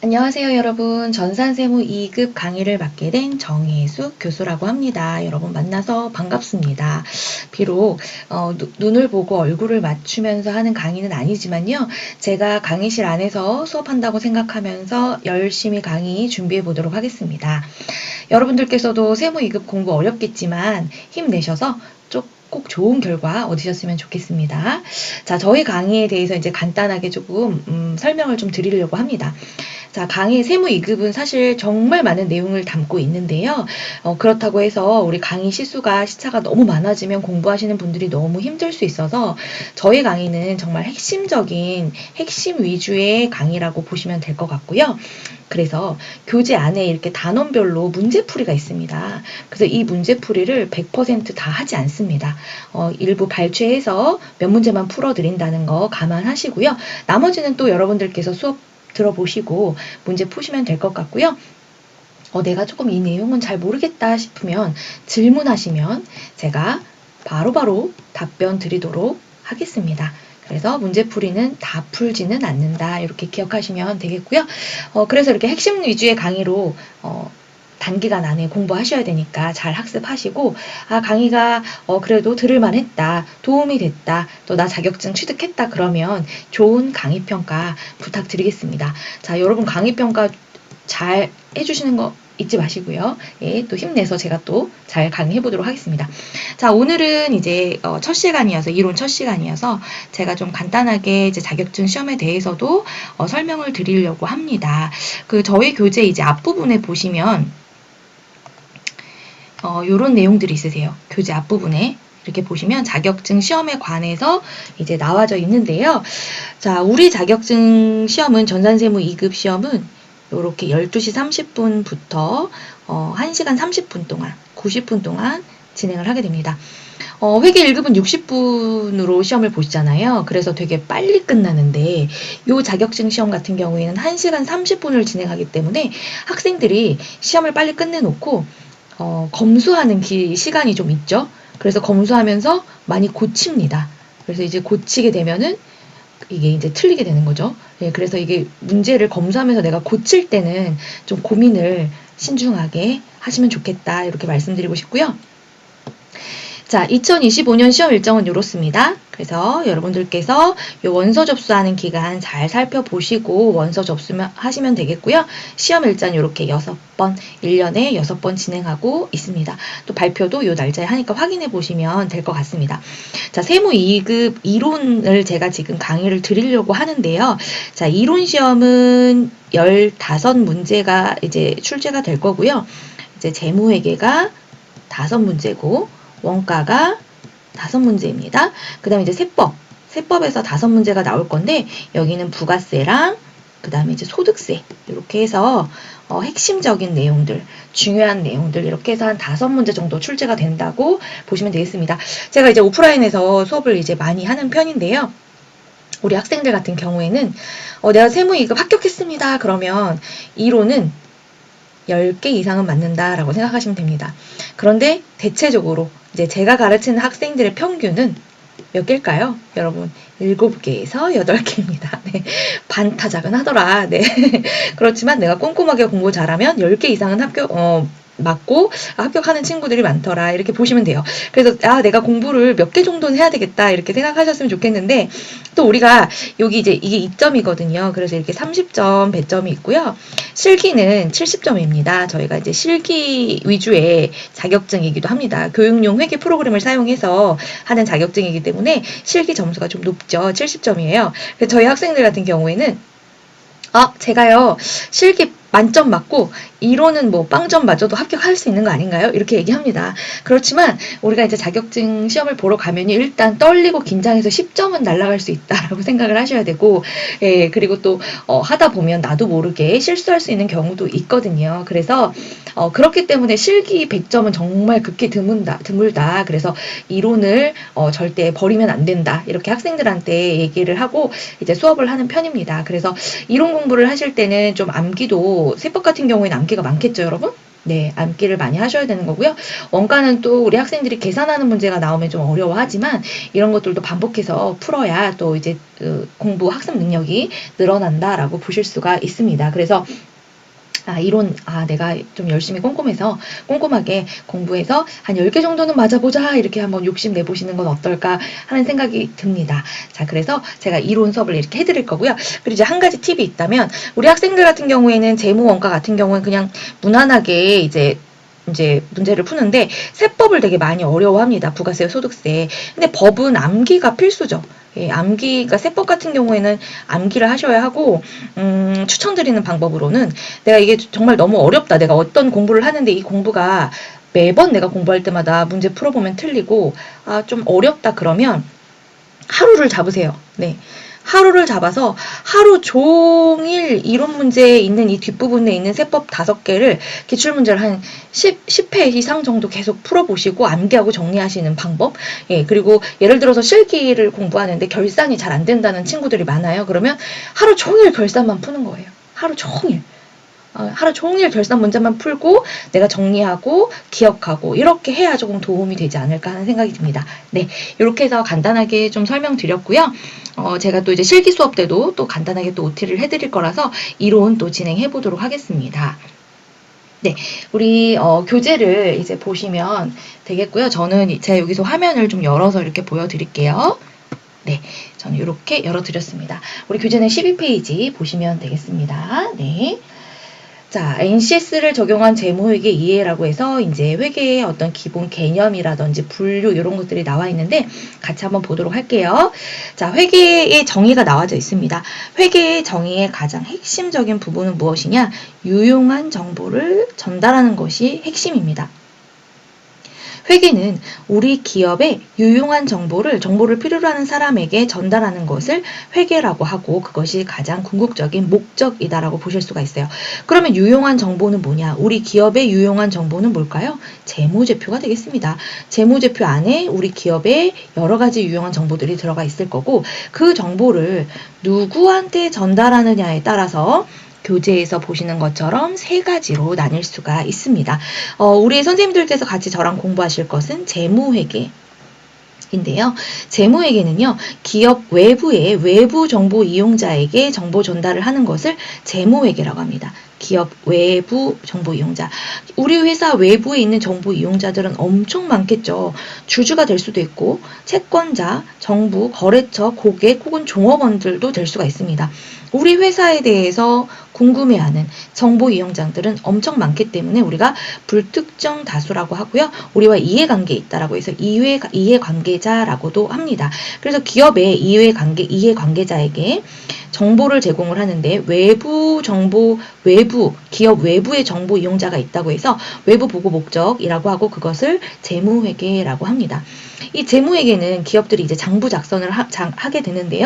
안녕하세요, 여러분. 전산세무 2급 강의를 맡게 된 정혜숙 교수라고 합니다. 여러분 만나서 반갑습니다. 비록 눈을 보고 얼굴을 맞추면서 하는 강의는 아니지만요. 제가 강의실 안에서 수업한다고 생각하면서 열심히 강의 준비해 보도록 하겠습니다. 여러분들께서도 세무 2급 공부 어렵겠지만 힘내셔서 꼭 좋은 결과 얻으셨으면 좋겠습니다. 자, 저희 강의에 대해서 이제 간단하게 조금 설명을 좀 드리려고 합니다. 자, 강의 세무 2급은 사실 정말 많은 내용을 담고 있는데요. 그렇다고 해서 우리 강의 시차가 너무 많아지면 공부하시는 분들이 너무 힘들 수 있어서 저희 강의는 정말 핵심 위주의 강의라고 보시면 될 것 같고요. 그래서 교재 안에 이렇게 단원별로 문제풀이가 있습니다. 그래서 이 문제풀이를 100% 다 하지 않습니다. 일부 발췌해서 몇 문제만 풀어드린다는 거 감안하시고요. 나머지는 또 여러분들께서 수업 들어보시고 문제 푸시면 될 것 같고요. 내가 조금 이 내용은 잘 모르겠다 싶으면 질문하시면 제가 바로바로 답변 드리도록 하겠습니다. 그래서 문제풀이는 다 풀지는 않는다. 이렇게 기억하시면 되겠고요. 그래서 이렇게 핵심 위주의 강의로 단기간 안에 공부하셔야 되니까 잘 학습하시고, 강의가 그래도 들을만 했다, 도움이 됐다, 또 나 자격증 취득했다 그러면 좋은 강의평가 부탁드리겠습니다. 자, 여러분 강의평가 잘 해주시는 거 잊지 마시고요. 예, 또 힘내서 제가 또 잘 강의해 보도록 하겠습니다. 자, 오늘은 이제 이론 첫 시간이어서 제가 좀 간단하게 이제 자격증 시험에 대해서도 설명을 드리려고 합니다. 저희 교재 이제 앞부분에 보시면 요런 내용들이 있으세요. 교재 앞부분에 이렇게 보시면 자격증 시험에 관해서 이제 나와져 있는데요. 자, 우리 자격증 시험은 전산세무 2급 시험은 이렇게 12시 30분부터 1시간 30분 동안, 90분 동안 진행을 하게 됩니다. 회계 1급은 60분으로 시험을 보시잖아요. 그래서 되게 빨리 끝나는데 이 자격증 시험 같은 경우에는 1시간 30분을 진행하기 때문에 학생들이 시험을 빨리 끝내놓고 검수하는 시간이 좀 있죠. 그래서 검수하면서 많이 고칩니다. 그래서 이제 고치게 되면은 이게 이제 틀리게 되는 거죠. 예, 그래서 이게 문제를 검수하면서 내가 고칠 때는 좀 고민을 신중하게 하시면 좋겠다. 이렇게 말씀드리고 싶고요. 자, 2025년 시험 일정은 이렇습니다. 그래서 여러분들께서 이 원서 접수하는 기간 잘 살펴보시고 원서 접수하시면 되겠고요. 시험 일정 이렇게 6번, 1년에 6번 진행하고 있습니다. 또 발표도 이 날짜에 하니까 확인해 보시면 될 것 같습니다. 자, 세무 2급 이론을 제가 지금 강의를 드리려고 하는데요. 자, 이론 시험은 15문제가 이제 출제가 될 거고요. 이제 재무회계가 5문제고 원가가 5문제입니다. 그 다음에 이제 세법에서 5문제가 나올 건데 여기는 부가세랑 그 다음에 이제 소득세 이렇게 해서 핵심적인 내용들, 중요한 내용들 이렇게 해서 한 5문제 정도 출제가 된다고 보시면 되겠습니다. 제가 이제 오프라인에서 수업을 이제 많이 하는 편인데요. 우리 학생들 같은 경우에는 내가 세무 2급 합격했습니다. 그러면 이론은 10개 이상은 맞는다라고 생각하시면 됩니다. 그런데 대체적으로 이제 제가 가르치는 학생들의 평균은 몇 개일까요? 여러분 7개에서 8개입니다. 네. 반타작은 하더라. 네. 그렇지만 내가 꼼꼼하게 공부 잘하면 10개 이상은 맞고 합격하는 친구들이 많더라. 이렇게 보시면 돼요. 그래서 내가 공부를 몇 개 정도는 해야 되겠다. 이렇게 생각하셨으면 좋겠는데 또 우리가 여기 이제 이게 이점이거든요. 그래서 이렇게 30점 배점이 있고요. 실기는 70점입니다. 저희가 이제 실기 위주의 자격증이기도 합니다. 교육용 회계 프로그램을 사용해서 하는 자격증이기 때문에 실기 점수가 좀 높죠. 70점이에요. 그래서 저희 학생들 같은 경우에는 제가요 실기 만점 맞고 이론은 뭐 빵점 맞아도 합격할 수 있는 거 아닌가요? 이렇게 얘기합니다. 그렇지만 우리가 이제 자격증 시험을 보러 가면 일단 떨리고 긴장해서 10점은 날아갈 수 있다라고 생각을 하셔야 되고, 예, 그리고 또 하다 보면 나도 모르게 실수할 수 있는 경우도 있거든요. 그래서 그렇기 때문에 실기 100점은 정말 극히 드물다. 그래서 이론을 절대 버리면 안 된다. 이렇게 학생들한테 얘기를 하고 이제 수업을 하는 편입니다. 그래서 이론 공부를 하실 때는 좀 암기도 세법 같은 경우에는 암기 암기가 많겠죠, 여러분? 네, 암기를 많이 하셔야 되는 거고요. 원가는 또 우리 학생들이 계산하는 문제가 나오면 좀 어려워하지만 이런 것들도 반복해서 풀어야 또 이제 공부 학습 능력이 늘어난다라고 보실 수가 있습니다. 그래서 이론, 내가 좀 열심히 꼼꼼하게 공부해서 한 10개 정도는 맞아보자, 이렇게 한번 욕심 내보시는 건 어떨까 하는 생각이 듭니다. 자, 그래서 제가 이론 수업을 이렇게 해드릴 거고요. 그리고 이제 한 가지 팁이 있다면, 우리 학생들 같은 경우에는 재무 원가 같은 경우는 그냥 무난하게 이제 문제를 푸는데, 세법을 되게 많이 어려워합니다. 부가세, 소득세. 근데 법은 암기가 필수죠. 예, 암기가 세법 같은 경우에는 암기를 하셔야 하고, 추천드리는 방법으로는 내가 이게 정말 너무 어렵다. 내가 어떤 공부를 하는데 이 공부가 매번 내가 공부할 때마다 문제 풀어보면 틀리고, 좀 어렵다 그러면 하루를 잡으세요. 네. 하루를 잡아서 하루 종일 이론 문제에 있는 이 뒷부분에 있는 세법 5개를 기출문제를 한 10회 이상 정도 계속 풀어보시고 암기하고 정리하시는 방법. 예, 그리고 예를 들어서 실기를 공부하는데 결산이 잘 안 된다는 친구들이 많아요. 그러면 하루 종일 결산만 푸는 거예요. 하루 종일. 하루 종일 결산 문제만 풀고 내가 정리하고 기억하고 이렇게 해야 조금 도움이 되지 않을까 하는 생각이 듭니다. 네, 이렇게 해서 간단하게 좀 설명드렸고요. 제가 또 이제 실기 수업 때도 또 간단하게 또 OT를 해드릴 거라서 이론 또 진행해 보도록 하겠습니다. 네, 우리 교재를 이제 보시면 되겠고요. 제가 여기서 화면을 좀 열어서 이렇게 보여드릴게요. 네, 저는 이렇게 열어드렸습니다. 우리 교재는 12페이지 보시면 되겠습니다. 네. 자, NCS를 적용한 재무회계 이해라고 해서 이제 회계의 어떤 기본 개념이라든지 분류 이런 것들이 나와 있는데 같이 한번 보도록 할게요. 자, 회계의 정의가 나와져 있습니다. 회계의 정의의 가장 핵심적인 부분은 무엇이냐? 유용한 정보를 전달하는 것이 핵심입니다. 회계는 우리 기업의 유용한 정보를 필요로 하는 사람에게 전달하는 것을 회계라고 하고 그것이 가장 궁극적인 목적이다라고 보실 수가 있어요. 그러면 유용한 정보는 뭐냐? 우리 기업의 유용한 정보는 뭘까요? 재무제표가 되겠습니다. 재무제표 안에 우리 기업의 여러 가지 유용한 정보들이 들어가 있을 거고 그 정보를 누구한테 전달하느냐에 따라서 교재에서 보시는 것처럼 3가지로 나뉠 수가 있습니다. 우리 선생님들께서 같이 저랑 공부하실 것은 재무회계. 인데요. 재무회계는요. 기업 외부의 외부 정보 이용자에게 정보 전달을 하는 것을 재무회계라고 합니다. 기업 외부 정보 이용자. 우리 회사 외부에 있는 정보 이용자들은 엄청 많겠죠. 주주가 될 수도 있고 채권자, 정부, 거래처, 고객 혹은 종업원들도 될 수가 있습니다. 우리 회사에 대해서 궁금해하는 정보 이용자들은 엄청 많기 때문에 우리가 불특정 다수라고 하고요. 우리와 이해관계에 있다라고 해서 이해관계자라고도 합니다. 그래서 기업의 이해관계자에게 정보를 제공을 하는데 외부 정보, 기업 외부의 정보 이용자가 있다고 해서 외부 보고 목적이라고 하고 그것을 재무회계라고 합니다. 이 재무회계는 기업들이 이제 장부 작성을 하게 되는데요.